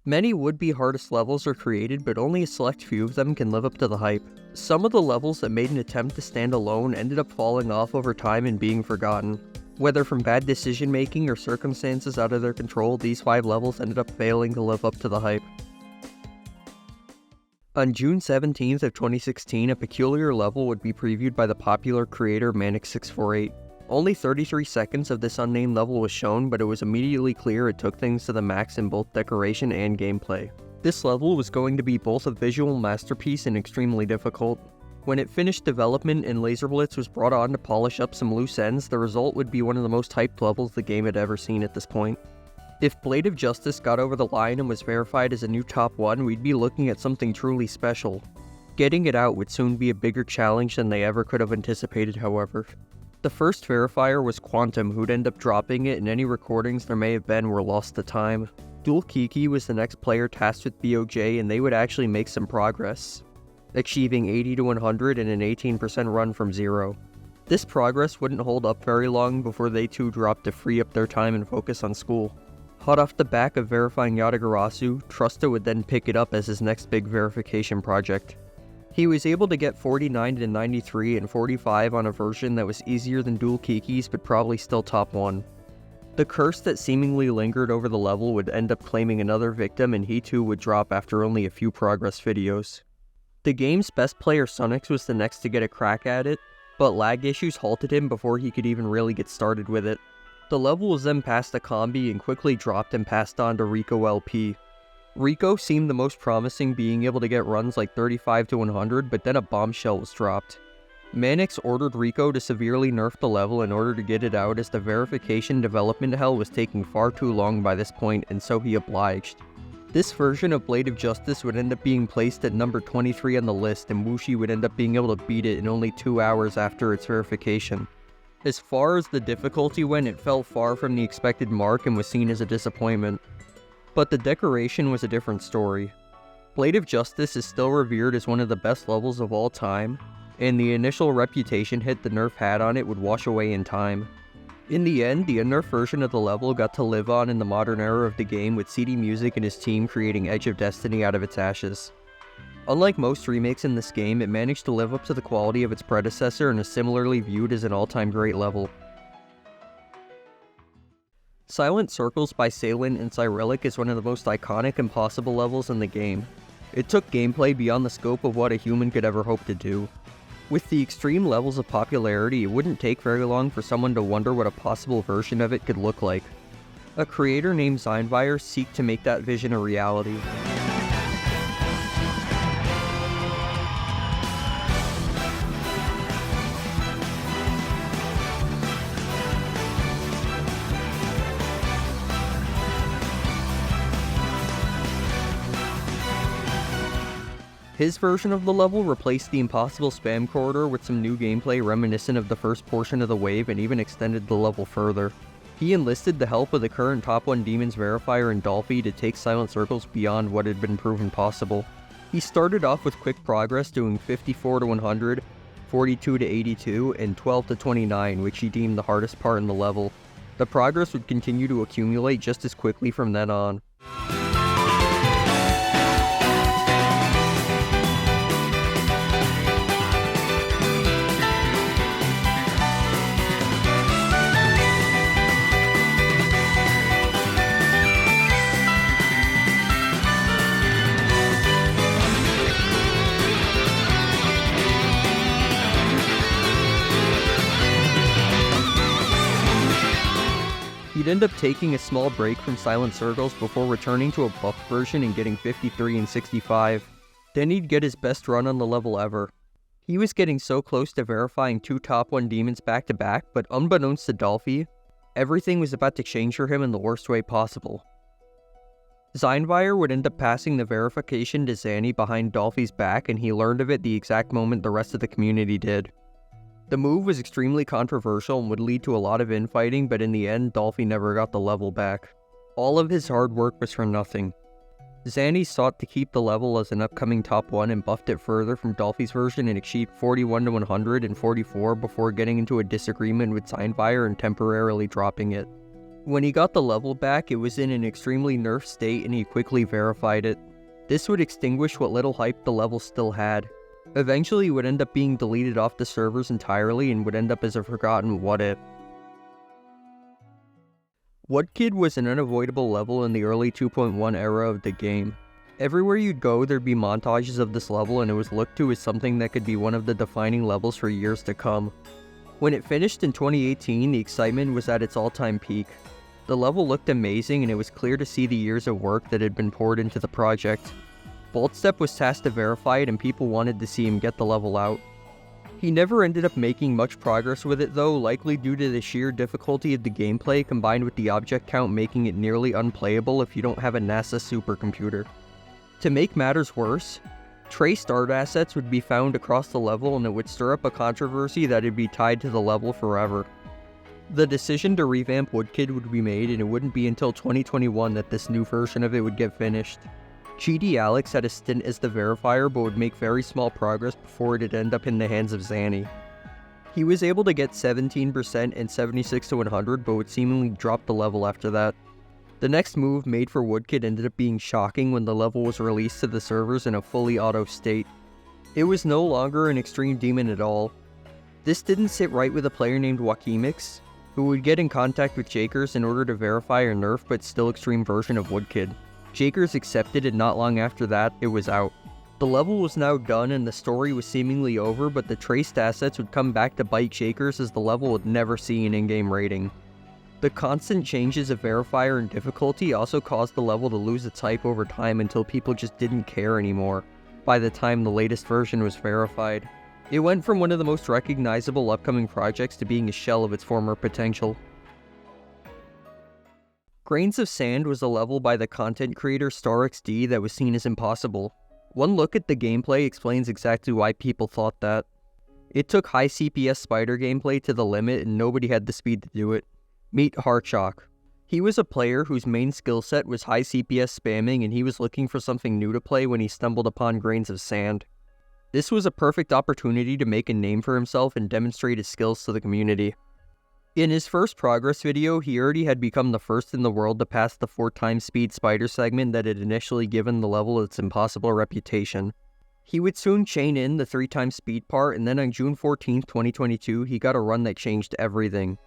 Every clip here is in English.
Many would-be hardest levels are created, but only a select few of them can live up to the hype. Some of the levels that made an attempt to stand alone ended up falling off over time and being forgotten. Whether from bad decision making or circumstances out of their control, these 5 levels ended up failing to live up to the hype. On June 17th of 2016, a peculiar level would be previewed by the popular creator Manic648. Only 33 seconds of this unnamed level was shown, but it was immediately clear it took things to the max in both decoration and gameplay. This level was going to be both a visual masterpiece and extremely difficult. When it finished development and LaserBlitz was brought on to polish up some loose ends, the result would be one of the most hyped levels the game had ever seen at this point. If Blade of Justice got over the line and was verified as a new top 1, we'd be looking at something truly special. Getting it out would soon be a bigger challenge than they ever could have anticipated, however. The first verifier was Quantum, who'd end up dropping it, and any recordings there may have been were lost to time. Woodkid was the next player tasked with BOJ, and they would actually make some progress, achieving 80 to 100 and an 18% run from 0. This progress wouldn't hold up very long before they too dropped to free up their time and focus on school. Hot off the back of verifying Yatagarasu, Trusta would then pick it up as his next big verification project. He was able to get 49 to 93 and 45 on a version that was easier than Woodkid's but probably still top 1. The curse that seemingly lingered over the level would end up claiming another victim, and he too would drop after only a few progress videos. The game's best player Sunix was the next to get a crack at it, but lag issues halted him before he could even really get started with it. The level was then passed to Combi and quickly dropped and passed on to Rico LP. Rico seemed the most promising, being able to get runs like 35 to 100, but then a bombshell was dropped. Manix ordered Rico to severely nerf the level in order to get it out, as the verification development hell was taking far too long by this point, and so he obliged. This version of Blade of Justice would end up being placed at number 23 on the list, and Wuxi would end up being able to beat it in only 2 hours after its verification. As far as the difficulty went, it fell far from the expected mark and was seen as a disappointment. But the decoration was a different story. Blade of Justice is still revered as one of the best levels of all time, and the initial reputation hit the nerf had on it would wash away in time. In the end, the unnerfed version of the level got to live on in the modern era of the game, with CD Music and his team creating Edge of Destiny out of its ashes. Unlike most remakes in this game, it managed to live up to the quality of its predecessor and is similarly viewed as an all-time great level. Silent Circles by Salen and Cyrillic is one of the most iconic and possible levels in the game. It took gameplay beyond the scope of what a human could ever hope to do. With the extreme levels of popularity, it wouldn't take very long for someone to wonder what a possible version of it could look like. A creator named Zeinvire seeked to make that vision a reality. His version of the level replaced the impossible spam corridor with some new gameplay reminiscent of the first portion of the wave, and even extended the level further. He enlisted the help of the current top 1 Demons verifier in Dolphy to take Silent Circles beyond what had been proven possible. He started off with quick progress, doing 54 to 100, 42 to 82, and 12 to 29, which he deemed the hardest part in the level. The progress would continue to accumulate just as quickly from then on. He'd end up taking a small break from Silent Circles before returning to a buffed version and getting 53 and 65. Then he'd get his best run on the level ever. He was getting so close to verifying 2 top 1 demons back to back, but unbeknownst to Dolphy, everything was about to change for him in the worst way possible. Zeinvire would end up passing the verification to Zanny behind Dolphy's back, and he learned of it the exact moment the rest of the community did. The move was extremely controversial and would lead to a lot of infighting, but in the end, Dolphy never got the level back. All of his hard work was for nothing. Zanny sought to keep the level as an upcoming top 1 and buffed it further from Dolphy's version and achieved 41 to 100 and 44 before getting into a disagreement with Zeinvire and temporarily dropping it. When he got the level back, it was in an extremely nerfed state and he quickly verified it. This would extinguish what little hype the level still had. Eventually, it would end up being deleted off the servers entirely and would end up as a forgotten what-if. Woodkid was an unavoidable level in the early 2.1 era of the game. Everywhere you'd go, there'd be montages of this level and it was looked to as something that could be one of the defining levels for years to come. When it finished in 2018, the excitement was at its all-time peak. The level looked amazing and it was clear to see the years of work that had been poured into the project. Boltstep was tasked to verify it and people wanted to see him get the level out. He never ended up making much progress with it though, likely due to the sheer difficulty of the gameplay combined with the object count making it nearly unplayable if you don't have a NASA supercomputer. To make matters worse, traced art assets would be found across the level and it would stir up a controversy that would be tied to the level forever. The decision to revamp Woodkid would be made and it wouldn't be until 2021 that this new version of it would get finished. GD Alex had a stint as the verifier but would make very small progress before it'd end up in the hands of Zanny. He was able to get 17% and 76 to 100 but would seemingly drop the level after that. The next move made for Woodkid ended up being shocking when the level was released to the servers in a fully auto state. It was no longer an extreme demon at all. This didn't sit right with a player named Wakimix, who would get in contact with Jakers in order to verify a nerf but still extreme version of Woodkid. Jakers accepted and not long after that, it was out. The level was now done and the story was seemingly over, but the traced assets would come back to bite Jakers as the level would never see an in-game rating. The constant changes of verifier and difficulty also caused the level to lose its hype over time until people just didn't care anymore by the time the latest version was verified. It went from one of the most recognizable upcoming projects to being a shell of its former potential. Grains of Sand was a level by the content creator StarXD that was seen as impossible. One look at the gameplay explains exactly why people thought that. It took high CPS spider gameplay to the limit and nobody had the speed to do it. Meet Heartshock. He was a player whose main skill set was high CPS spamming and he was looking for something new to play when he stumbled upon Grains of Sand. This was a perfect opportunity to make a name for himself and demonstrate his skills to the community. In his first progress video, he already had become the first in the world to pass the 4x speed spider segment that had initially given the level its impossible reputation. He would soon chain in the 3x speed part, and then on June 14, 2022, he got a run that changed everything.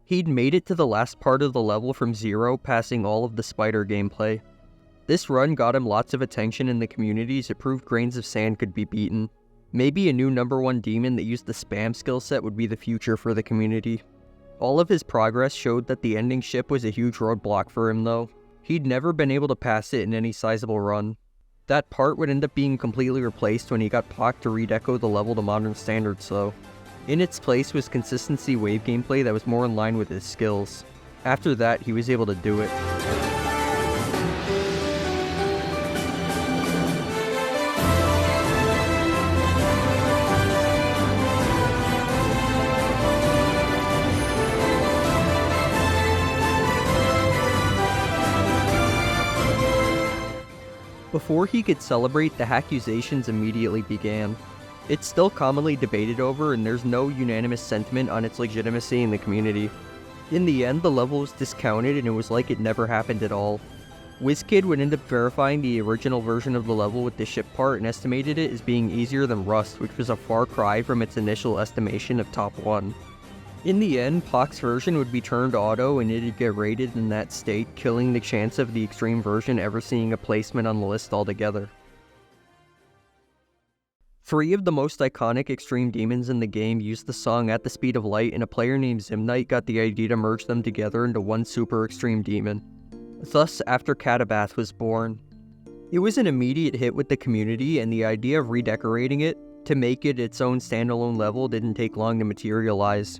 He'd made it to the last part of the level from zero, passing all of the spider gameplay. This run got him lots of attention in the community as it proved Grains of Sand could be beaten. Maybe a new #1 demon that used the spam skill set would be the future for the community. All of his progress showed that the ending ship was a huge roadblock for him though. He'd never been able to pass it in any sizable run. That part would end up being completely replaced when he got Pock to redeco the level to modern standards though. In its place was consistency wave gameplay that was more in line with his skills. After that, he was able to do it. Before he could celebrate, the accusations immediately began. It's still commonly debated over, and there's no unanimous sentiment on its legitimacy in the community. In the end, the level was discounted and it was like it never happened at all. Woodkid would end up verifying the original version of the level with the ship part and estimated it as being easier than Rust, which was a far cry from its initial estimation of top 1. In the end, Pock's version would be turned auto and it'd get rated in that state, killing the chance of the extreme version ever seeing a placement on the list altogether. 3 of the most iconic extreme demons in the game used the song At the Speed of Light, and a player named Zimnite got the idea to merge them together into one super extreme demon. Thus, After Catabath was born. It was an immediate hit with the community, and the idea of redecorating it to make it its own standalone level didn't take long to materialize.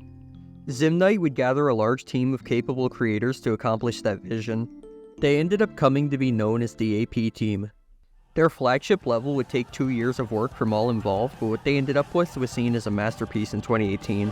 Zimnite would gather a large team of capable creators to accomplish that vision. They ended up coming to be known as the AP team. Their flagship level would take 2 years of work from all involved, but what they ended up with was seen as a masterpiece in 2018.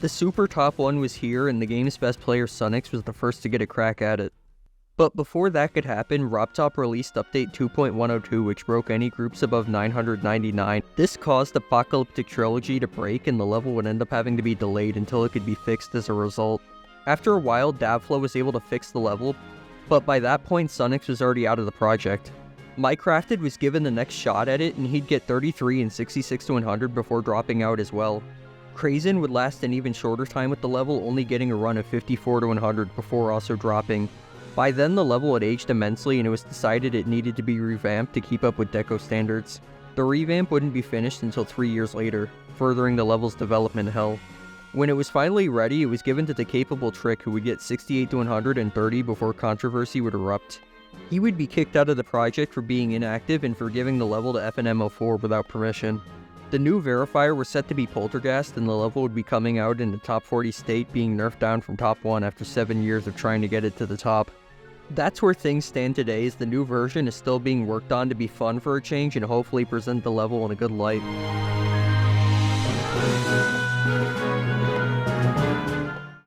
The super top one was here, and the game's best player Sunix was the first to get a crack at it. But before that could happen, RobTop released update 2.102, which broke any groups above 999. This caused Apocalyptic Trilogy to break, and the level would end up having to be delayed until it could be fixed as a result. After a while, Davflow was able to fix the level, but by that point, Sunix was already out of the project. Minecrafted was given the next shot at it, and he'd get 33 and 66 to 100 before dropping out as well. Krazen would last an even shorter time with the level, only getting a run of 54 to 100 before also dropping. By then, the level had aged immensely, and it was decided it needed to be revamped to keep up with Deco standards. The revamp wouldn't be finished until 3 years later, furthering the level's development hell. When it was finally ready, it was given to the capable Trick, who would get 68 to 130 before controversy would erupt. He would be kicked out of the project for being inactive and for giving the level to FNM04 without permission. The new verifier was set to be Poltergeist, and the level would be coming out in the top 40 state, being nerfed down from top 1 after 7 years of trying to get it to the top. That's where things stand today, as the new version is still being worked on to be fun for a change and hopefully present the level in a good light.